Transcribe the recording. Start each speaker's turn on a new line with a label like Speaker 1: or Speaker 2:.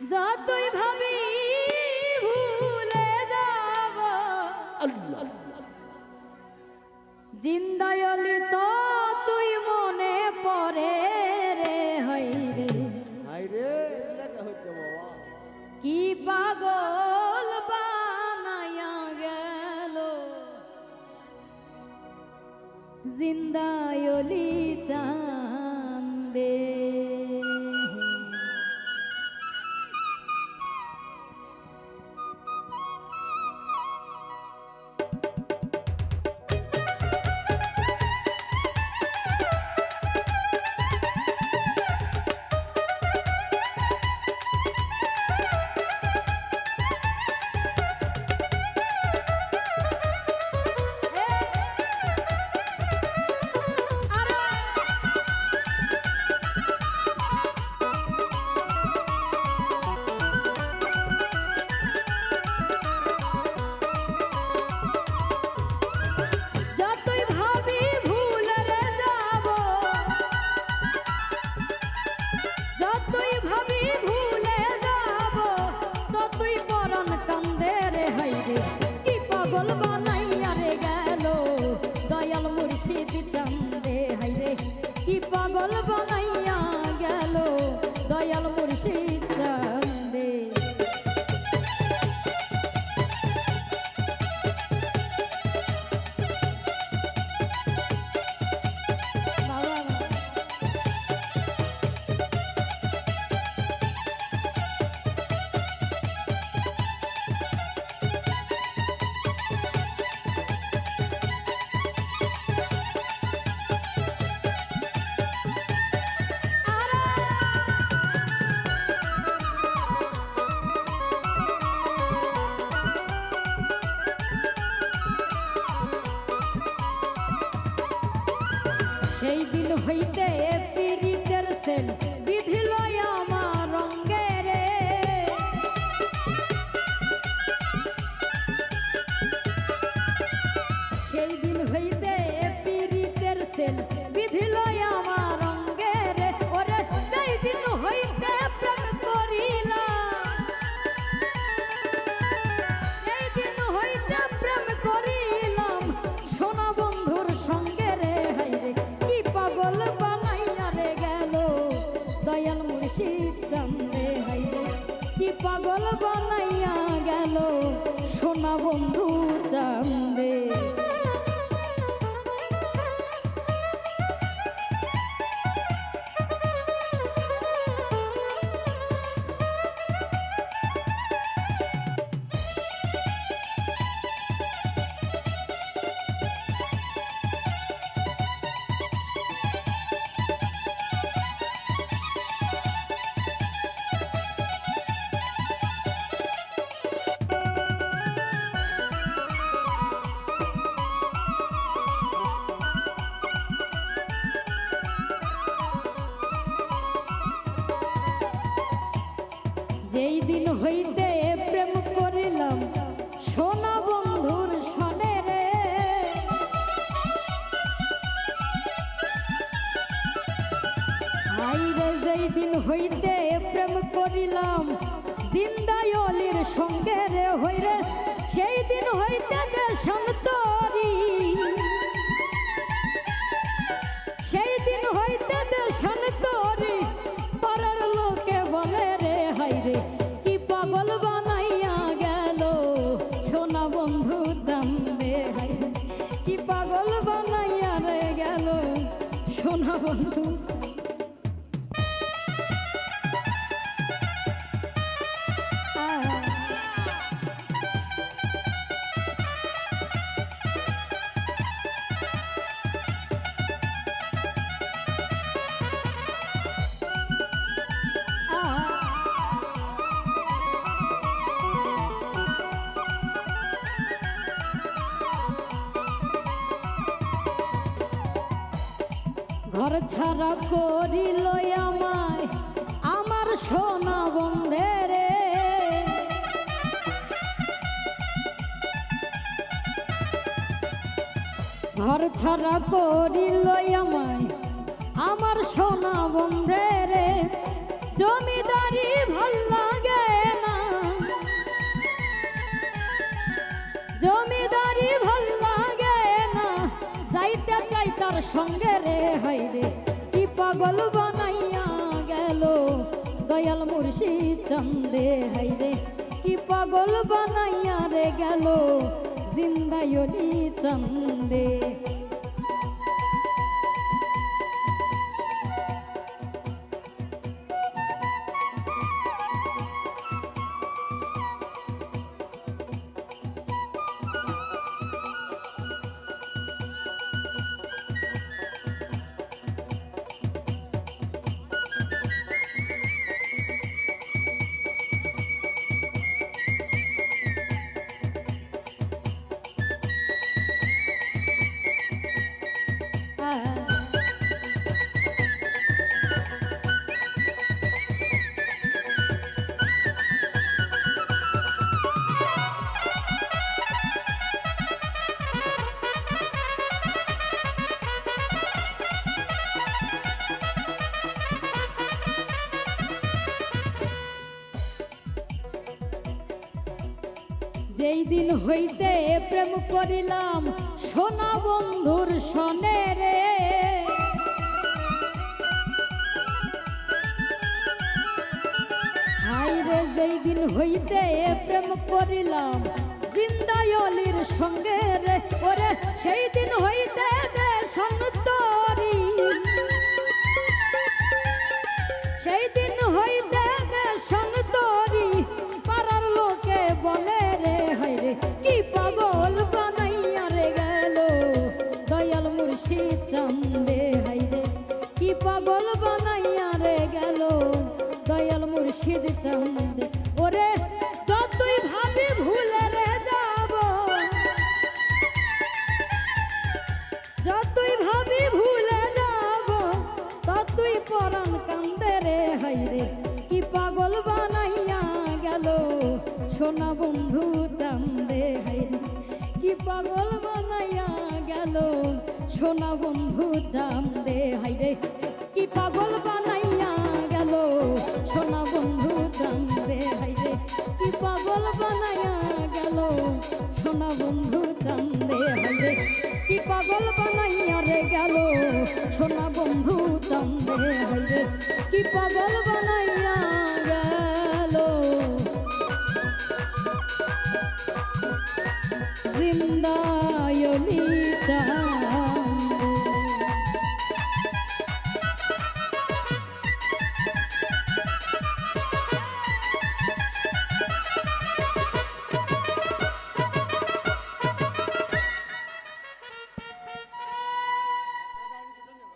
Speaker 1: যতই ভাবি ভুলে যাব
Speaker 2: আল্লাহ
Speaker 1: জিন্দায়লি তো তুই মনে পড়ে রে হই রে
Speaker 2: হায়রে লেখা হচ্ছে বাবা
Speaker 1: কি পাগল বানায়া গেল জিন্দায়লি চাঁদে পাগল বানাইয়া রে গেল দয়াল মুর্শিদ চান্দে হাইরে কি পাগল বানাইয়া গেল দয়াল মুর্শিদ চান্দে সেই দিন হইতে পীড়িতের সেল বিধিল আমার রঙ্গে রে সেই দিন হইতে পীড়িতের সেল বিধিল আমার রঙ্গে রে ওরে সেই দিন হইতে প্রেম করিলাম সেই দিন হইতে প্রেম করিলাম সোনা বন্ধুর সঙ্গে রে হাইরে পাগল বানাইয়া রে গেল দয়াল মুর্শিদ চান্দে হাইরে কি পাগল বানাইয়া গেল সোনা বন্ধু চান্দে যেই দিন হইতে প্রেম করিলাম সোনা বন্ধুর সনে রে আইরে যেই দিন হইতে প্রেম করিলাম জিন্দায়লির সঙ্গে রে হইরে সেই দিন হইতে দেশান্তরি সেই দিন হইতে দেশান্তরি পাড়ার লোকে বলে রে হাইরে কি পাগল বানাইয়া গেল সোনা বন্ধু জানবে হাইরে কি পাগল বানাইয়া রে গেল সোনা বন্ধু ঘর ছাড়া করিল আমায় আমার সোনা বন্ধে রে ঘর ছাড়া করিল আমায় আমার সোনা বন্ধে রে জমিদারি ভাল লাগে তার সঙ্গে রে হাই রে কি পাগল বানাইয়া গেল দয়াল মুর্শিদ চান্দে হাই রে কি পাগল বানাইয়া রে গেল জিন্দায়লি চান্দে। যেই দিন হইতে প্রেম করিলাম সোনা বন্ধুর সনে রে হাই রে যেই দিন হইতে প্রেম করিলাম জিন্দায়লির সঙ্গে রে ওরে সেই দিন হইতে রে সন্তরি সেই দিন হইতে রে সন্তরি পাড়ার লোকে বলে রে হাই রে কি পাগল বানাইয়া রে গেল দয়াল মুর্শিদ চান্দে হাই রে কি পাগল বানাইয়া রে গেল দয়াল মুর্শিদ চান্দে ওরে যতই ভাবি ভুলে রে যাব যতই ভাবি ভুলে যাব ততই পরাণ কান্দে রে হাই রে কি পাগল বানাইয়া গেল সোনা বন্ধু চান্দে হাই রে কি পাগল বানাইয়া গেল সোনা বন্ধু চান্দে হাই রে কি পাগল বানাইয়া গেল সোনা বন্ধু চান্দে হাই রে কি পাগল বানাইয়া গেল সোনা বন্ধু চান্দে হাই রে কি পাগল বানাইয়া রে গেল সোনা বন্ধু চান্দে হাই রে কি পাগল বানাই